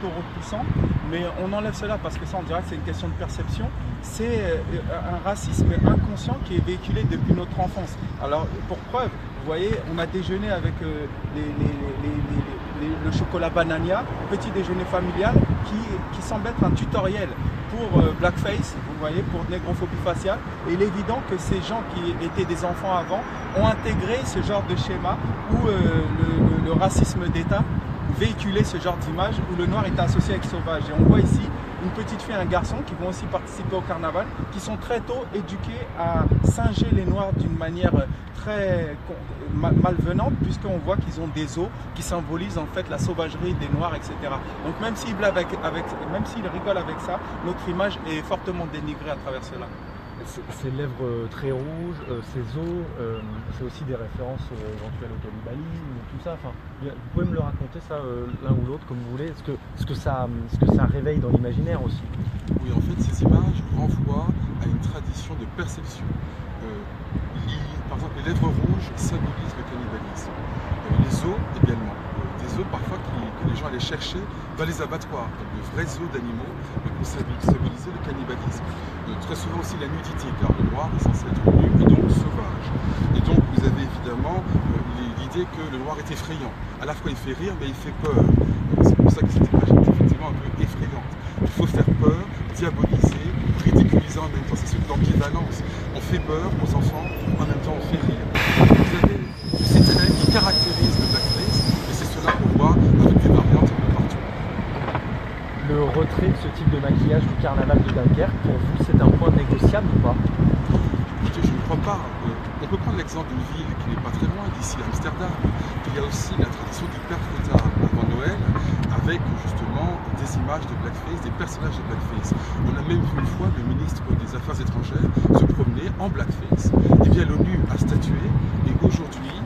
plutôt repoussant, mais on enlève cela parce que ça, on dirait que c'est une question de perception. C'est un racisme inconscient qui est véhiculé depuis notre enfance. Alors, pour preuve, vous voyez, on a déjeuné avec le chocolat Banania, petit déjeuner familial, qui semble être un tutoriel pour blackface, vous voyez, pour négrophobie faciale. Et il est évident que ces gens qui étaient des enfants avant ont intégré ce genre de schéma où le racisme d'État véhiculait ce genre d'image où le noir était associé avec sauvage. Et on voit ici une petite fille et un garçon qui vont aussi participer au carnaval, qui sont très tôt éduqués à singer les noirs d'une manière très malvenante, puisqu'on voit qu'ils ont des os qui symbolisent en fait la sauvagerie des noirs, etc. Donc même s'ils même s'ils rigolent avec ça, notre image est fortement dénigrée à travers cela. Ces lèvres très rouges, ces os, c'est aussi des références éventuelles au cannibalisme, tout ça. Enfin, vous pouvez me le raconter ça l'un ou l'autre comme vous voulez, ce que ça réveille dans l'imaginaire aussi. Oui, en fait, ces images renvoient à une tradition de perception. Par exemple, les lèvres rouges symbolisent le cannibalisme. Les os également. Des os parfois que les gens allaient chercher dans les abattoirs, donc de vrais os d'animaux, pour symboliser le cannibalisme. Très souvent aussi la nudité, car le noir est censé être nu et donc sauvage. Et donc vous avez évidemment l'idée que le noir est effrayant. À la fois il fait rire mais il fait peur. C'est pour ça que cette image est effectivement un peu effrayante. Il faut faire peur, diaboliser, ridiculiser en même temps. C'est cette ambivalence. On fait peur aux enfants, en même temps on fait rire. Vous avez ces traits qui caractérisent le blackface, et c'est cela qu'on voit avec des variantes un peu partout. Le retrait de ce type de maquillage du carnaval de Dunkerque, pour vous, c'est un point négociable ou pas? Écoutez, je ne crois pas. On peut prendre l'exemple d'une ville qui n'est pas très loin d'ici, Amsterdam. Il y a aussi la tradition du père Fouettard avant Noël, avec justement des images de blackface, des personnages de blackface. On a même vu une fois le ministre des Affaires étrangères se promener en blackface. Eh bien, l'ONU a statué, et aujourd'hui,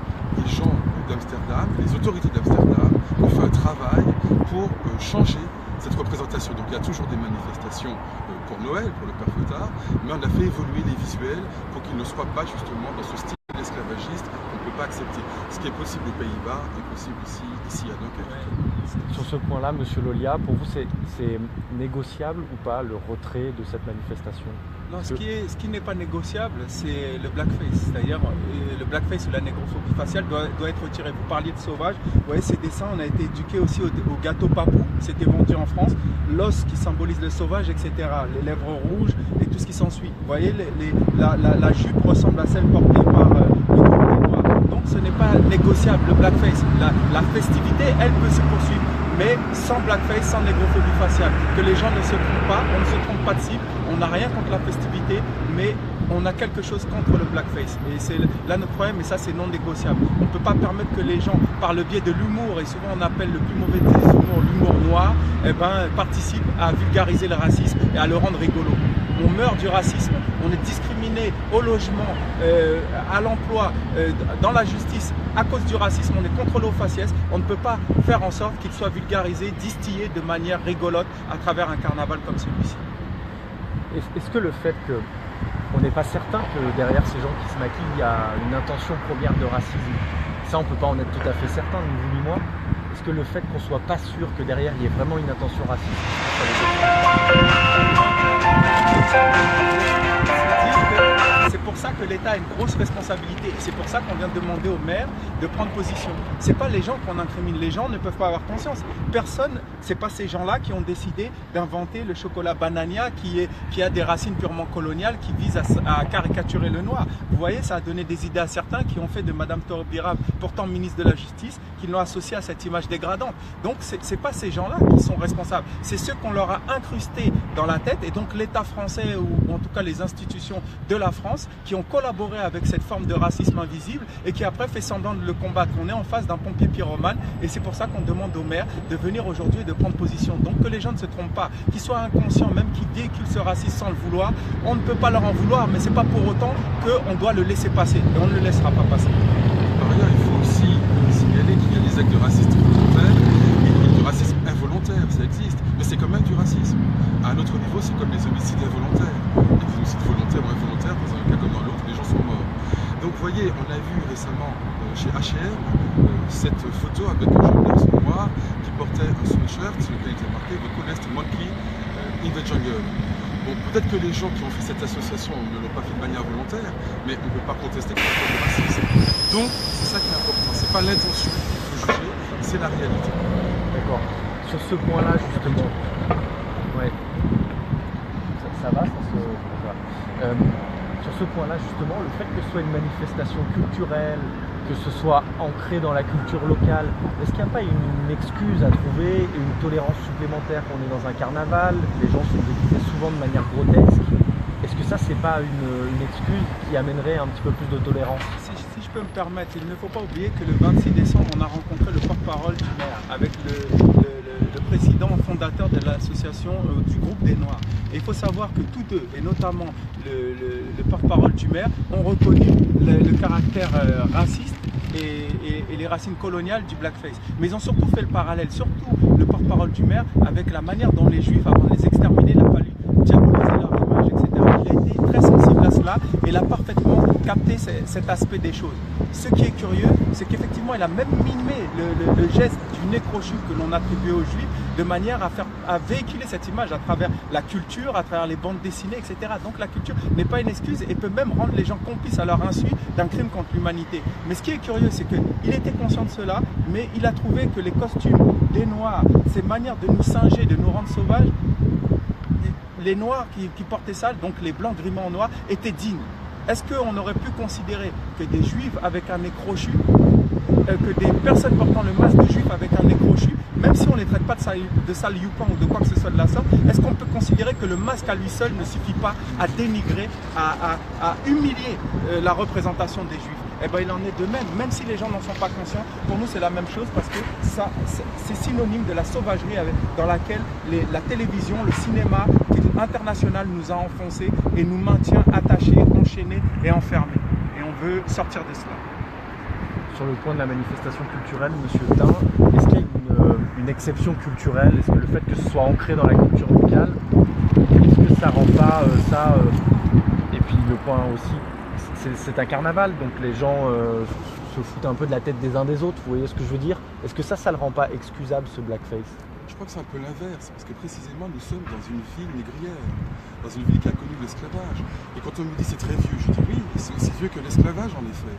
les gens d'Amsterdam, les autorités d'Amsterdam ont fait un travail pour changer cette représentation. Donc il y a toujours des manifestations pour Noël, pour le père Fouettard, mais on a fait évoluer les visuels pour qu'ils ne soient pas justement dans ce style esclavagiste qu'on ne peut pas accepter. Ce qui est possible aux Pays-Bas est possible ici à Dunkerque. Sur ce point-là, Monsieur Lolia, pour vous, c'est négociable ou pas le retrait de cette manifestation? Non, ce qui n'est pas négociable, c'est le blackface. C'est-à-dire, le blackface ou la négrophobie faciale doit être retiré. Vous parliez de sauvage. Vous voyez, ces dessins, on a été éduqués aussi au gâteau papou. C'était vendu en France. L'os qui symbolise le sauvage, etc. Les lèvres rouges et tout ce qui s'ensuit. Vous voyez, la jupe ressemble à celle portée par le groupe des Noirs. Donc, ce n'est pas négociable, le blackface. La festivité, elle peut se poursuivre. Mais sans blackface, sans négrophobie faciale. Que les gens ne se trompent pas, on ne se trompe pas de cible, on n'a rien contre la festivité, mais on a quelque chose contre le blackface. Et c'est là notre problème, et ça c'est non négociable. On ne peut pas permettre que les gens, par le biais de l'humour, et souvent on appelle le plus mauvais des humours l'humour noir, participent à vulgariser le racisme et à le rendre rigolo. On meurt du racisme, on est discriminé au logement, à l'emploi, dans la justice. À cause du racisme, on est contrôlé au faciès. On ne peut pas faire en sorte qu'il soit vulgarisé, distillé de manière rigolote à travers un carnaval comme celui-ci. Est-ce que le fait qu'on n'est pas certain que derrière ces gens qui se maquillent, il y a une intention première de racisme, ça on ne peut pas en être tout à fait certain, ni vous ni moi. Est-ce que le fait qu'on ne soit pas sûr que derrière il y ait vraiment une intention raciste, c'est pour ça que l'État a une grosse responsabilité. C'est pour ça qu'on vient de demander aux maires de prendre position. Ce n'est pas les gens qu'on incrimine. Les gens ne peuvent pas avoir conscience. Personne, ce n'est pas ces gens-là qui ont décidé d'inventer le chocolat Banania qui a des racines purement coloniales qui visent à caricaturer le noir. Vous voyez, ça a donné des idées à certains qui ont fait de Madame Taubira, pourtant ministre de la Justice, qui l'ont associée à cette image dégradante. Donc, ce n'est pas ces gens-là qui sont responsables. C'est ceux qu'on leur a incrustés dans la tête. Et donc, l'État français, ou en tout cas les institutions de la France, qui ont collaboré avec cette forme de racisme invisible et qui après fait semblant de le combattre. On est en face d'un pompier pyromane et c'est pour ça qu'on demande aux maires de venir aujourd'hui et de prendre position. Donc que les gens ne se trompent pas, qu'ils soient inconscients, même qu'ils véhiculent ce racisme sans le vouloir, on ne peut pas leur en vouloir, mais ce n'est pas pour autant qu'on doit le laisser passer et on ne le laissera pas passer. Par ailleurs, il faut aussi signaler qu'il y a des actes de racisme volontaire et du racisme involontaire, ça existe, mais c'est quand même du racisme. À un autre niveau, c'est comme les homicides involontaires. Il y a des homicides volontaires ou involontaires, dans un cas comme dans l'autre, les gens sont morts. Donc vous voyez, on a vu récemment chez H&M cette photo avec un jeune garçon noir qui portait portait un sweatshirt sur lequel il était marqué The coolest monkey in the jungle. Bon, peut-être que les gens qui ont fait cette association ne l'ont pas fait de manière volontaire, mais on ne peut pas contester qu'il y a du racisme. Donc, c'est ça qui est important. C'est pas l'intention qu'il faut juger, c'est la réalité. D'accord. Sur ce point-là, justement, ouais. Ça va, sur ce point-là, justement, le fait que ce soit une manifestation culturelle, que ce soit ancré dans la culture locale, est-ce qu'il n'y a pas une excuse à trouver et une tolérance supplémentaire? On est dans un carnaval, les gens sont déguisés souvent de manière grotesque. Est-ce que ça, c'est pas une excuse qui amènerait un petit peu plus de tolérance? Si je peux me permettre, il ne faut pas oublier que le 26 décembre, on a rencontré le porte-parole du maire avec le président fondateur de l'association du groupe des Noirs. Et il faut savoir que tous deux, et notamment le porte-parole du maire, ont reconnu le caractère raciste et les racines coloniales du blackface. Mais ils ont surtout fait le parallèle, surtout le porte-parole du maire, avec la manière dont les juifs, avant de les exterminer, il a fallu diaboliser leur image, etc. Il a été très sensible à cela et il a parfaitement capté cet aspect des choses. Ce qui est curieux, c'est qu'effectivement, il a même mimé le geste du nez crochu que l'on attribuait aux juifs, de manière à véhiculer cette image à travers la culture, à travers les bandes dessinées, etc. Donc la culture n'est pas une excuse et peut même rendre les gens complices à leur insu d'un crime contre l'humanité. Mais ce qui est curieux, c'est qu'il était conscient de cela, mais il a trouvé que les costumes des Noirs, ces manières de nous singer, de nous rendre sauvages, les Noirs qui portaient ça, donc les Blancs grimés en noir, étaient dignes. Est-ce qu'on aurait pu considérer que des Juifs avec un nez crochu, que des personnes portant le masque de Juifs avec un nez crochu, même si on ne les traite pas de sales youpins ou de quoi que ce soit de la sorte, est-ce qu'on peut considérer que le masque à lui seul ne suffit pas à dénigrer, à humilier la représentation des Juifs? Eh bien, il en est de même, même si les gens n'en sont pas conscients, pour nous c'est la même chose parce que c'est synonyme de la sauvagerie dans laquelle la télévision, le cinéma international nous a enfoncés et nous maintient attachés, enchaînés et enfermés. Et on veut sortir de cela. Sur le point de la manifestation culturelle, Monsieur Tain, est-ce qu'il y a une exception culturelle? Est-ce que le fait que ce soit ancré dans la culture locale, est-ce que ça rend pas et puis le point aussi, c'est un carnaval, donc les gens se foutent un peu de la tête des uns des autres, vous voyez ce que je veux dire? Est-ce que ça le rend pas excusable, ce blackface? Je crois que c'est un peu l'inverse, parce que précisément nous sommes dans une ville négrière, dans une ville qui a connu l'esclavage. Et quand on me dit c'est très vieux, je dis oui, c'est aussi vieux que l'esclavage en effet.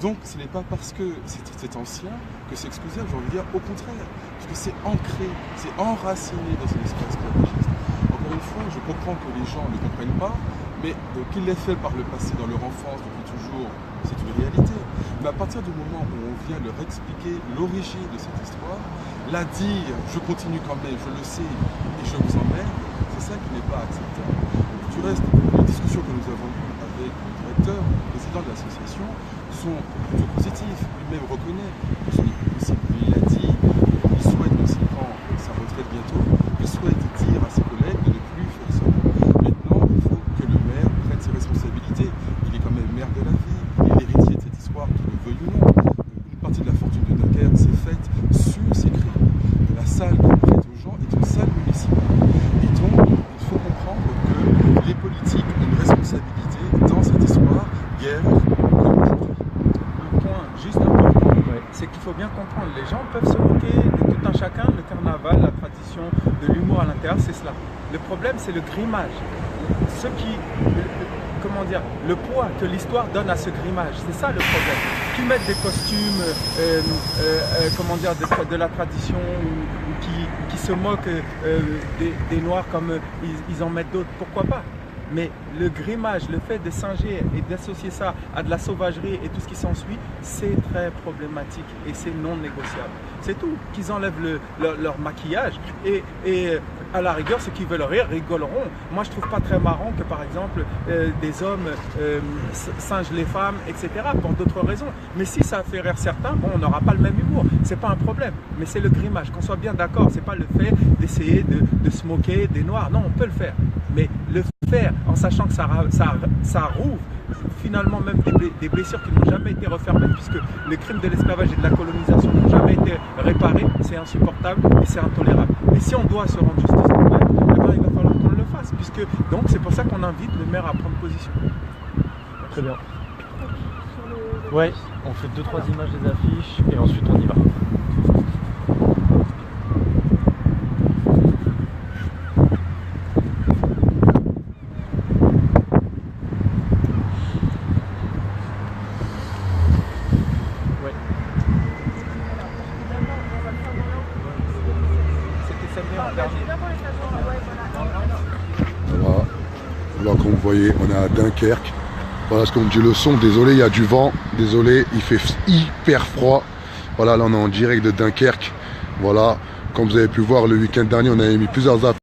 Donc ce n'est pas parce que c'est ancien que c'est excusable, j'ai envie de dire au contraire, parce que c'est ancré, c'est enraciné dans un espace esclavagiste. Encore une fois, je comprends que les gens ne comprennent pas, mais qu'ils l'aient fait par le passé dans leur enfance depuis toujours, c'est une réalité. Mais à partir du moment où on vient leur expliquer l'origine de cette histoire, la dire, je continue quand même, je le sais, et je vous emmène, c'est ça qui n'est pas acceptable. Du reste, les discussions que nous avons eues avec le directeur, le président de l'association, sont plutôt positives. Lui-même reconnaît que ce n'est plus possible. Il l'a dit, il souhaite, même s'il prend sa retraite bientôt, il souhaite dire à ses collègues de ne plus faire ça. Maintenant, il faut que le maire prenne ses responsabilités. Il est quand même maire de la ville, il est l'héritier de cette histoire, qu'il le veuille ou non. Une partie de la fortune de Dunkerque s'est faite sur ces crimes. La salle qui est faite aux gens est une salle municipale. Et donc, il faut comprendre que les politiques ont une responsabilité dans cette histoire, hier comme aujourd'hui. Un point juste important, c'est qu'il faut bien comprendre, les gens peuvent se moquer de tout un chacun, le carnaval, la tradition, de l'humour à l'intérieur, c'est cela. Le problème, c'est le grimage. Le poids que l'histoire donne à ce grimage, c'est ça le problème. Qui mettent des costumes, de la tradition ou qui se moquent des Noirs comme ils en mettent d'autres, pourquoi pas? Mais le grimage, le fait de singer et d'associer ça à de la sauvagerie et tout ce qui s'ensuit, c'est très problématique et c'est non négociable. C'est tout, qu'ils enlèvent leur maquillage et à la rigueur, ceux qui veulent rire rigoleront. Moi, je trouve pas très marrant que, par exemple, des hommes singent les femmes, etc. pour d'autres raisons. Mais si ça fait rire certains, bon, on n'aura pas le même humour. C'est pas un problème. Mais c'est le grimage. Qu'on soit bien d'accord, c'est pas le fait d'essayer de se moquer des Noirs. Non, on peut le faire. Mais le faire en sachant que ça rouvre finalement même des blessures qui n'ont jamais été refermées, puisque les crimes de l'esclavage et de la colonisation n'ont jamais été réparés, c'est insupportable et c'est intolérable. Et si on doit se rendre justice nous-mêmes, il va falloir qu'on le fasse, puisque donc c'est pour ça qu'on invite le maire à prendre position. Très bien. Ouais, on fait 2-3 images des affiches et ensuite on y va. Voilà, comme vous voyez, on est à Dunkerque. Voilà ce qu'on dit, le son, désolé, il y a du vent, désolé, il fait hyper froid. Voilà, là on est en direct de Dunkerque. Voilà, comme vous avez pu voir, le week-end dernier, on avait mis plusieurs affaires.